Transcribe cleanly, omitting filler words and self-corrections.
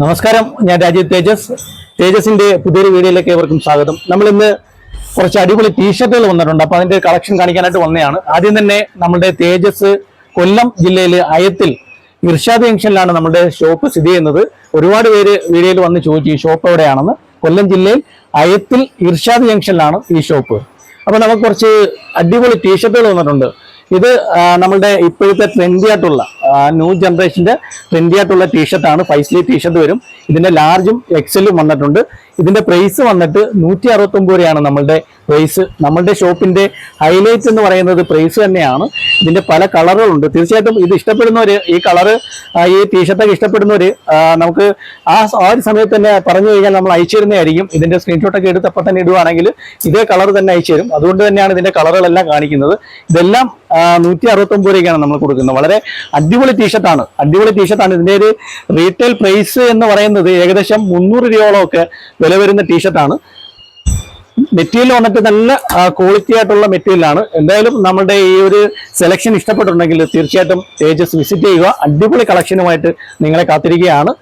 നമസ്കാരം, ഞാൻ രാജീവ് തേജസിന്റെ പുതിയൊരു വീഡിയോയിലേക്ക് ഏവർക്കും സ്വാഗതം. നമ്മൾ ഇന്ന് കുറച്ച് അടിപൊളി ടീഷർട്ടുകൾ വന്നിട്ടുണ്ട്. അപ്പൊ അതിന്റെ കളക്ഷൻ കാണിക്കാനായിട്ട് വന്നതാണ്. ആദ്യം തന്നെ നമ്മുടെ തേജസ് കൊല്ലം ജില്ലയിലെ അയത്തിൽ ഇർഷാദ് ജംഗ്ഷനിലാണ് നമ്മുടെ ഷോപ്പ് സ്ഥിതി ചെയ്യുന്നത്. ഒരുപാട് പേര് വീഡിയോയിൽ വന്ന് ചോദിച്ചു ഈ ഷോപ്പ് എവിടെയാണെന്ന്. കൊല്ലം ജില്ലയിൽ അയത്തിൽ ഇർഷാദ് ജംഗ്ഷനിലാണ് ഈ ഷോപ്പ്. അപ്പൊ നമുക്ക് കുറച്ച് അടിപൊളി ടീഷർട്ടുകൾ വന്നിട്ടുണ്ട്. ഇത് നമ്മളുടെ ഇപ്പോഴത്തെ ട്രെൻഡി ആയിട്ടുള്ള ന്യൂ ജനറേഷന്റെ ട്രെൻഡി ആയിട്ടുള്ള ടീഷർട്ടാണ്. 5 സ്ലീവ് ടീഷർട്ട് വരും. ഇതിന്റെ ലാർജും എക്സലും വന്നിട്ടുണ്ട്. ഇതിന്റെ പ്രൈസ് വന്നിട്ട് 169 രൂപയാണ് നമ്മളുടെ പ്രൈസ്. നമ്മളുടെ ഷോപ്പിന്റെ ഹൈലൈറ്റ് എന്ന് പറയുന്നത് പ്രൈസ് തന്നെയാണ്. ഇതിന്റെ പല കളറുകളുണ്ട്. തീർച്ചയായിട്ടും ഇത് ഇഷ്ടപ്പെടുന്നവര്, ഈ കളറ് ഈ ടീഷർട്ടൊക്കെ ഇഷ്ടപ്പെടുന്നവര് നമുക്ക് ആ ഒരു സമയത്ത് തന്നെ പറഞ്ഞു കഴിഞ്ഞാൽ നമ്മൾ അയച്ചു തരുന്നതായിരിക്കും. ഇതിന്റെ സ്ക്രീൻഷോട്ടൊക്കെ എടുത്ത് അപ്പം തന്നെ ഇടുവാണെങ്കിൽ ഇതേ കളർ തന്നെ അയച്ചു തരും. അതുകൊണ്ട് തന്നെയാണ് ഇതിന്റെ കളറുകളെല്ലാം കാണിക്കുന്നത്. ഇതെല്ലാം 169 രൂപയ്ക്കാണ് നമ്മൾ കൊടുക്കുന്നത്. വളരെ അടിപൊളി ടീഷർട്ടാണ്. ഇതിന്റെ ഒരു റീറ്റെയിൽ പ്രൈസ് എന്ന് പറയുന്നത് ഏകദേശം 300 രൂപയോളം ഒക്കെ വില വരുന്ന ടീഷർട്ടാണ്. മെറ്റീരിയൽ വന്നിട്ട് നല്ല ക്വാളിറ്റി ആയിട്ടുള്ള മെറ്റീരിയലാണ്. എന്തായാലും നമ്മുടെ ഈ ഒരു സെലക്ഷൻ ഇഷ്ടപ്പെട്ടിട്ടുണ്ടെങ്കിൽ തീർച്ചയായിട്ടും തേജസ് വിസിറ്റ് ചെയ്യുക. അടിപൊളി കളക്ഷനുമായിട്ട് നിങ്ങളെ കാത്തിരിക്കുകയാണ്.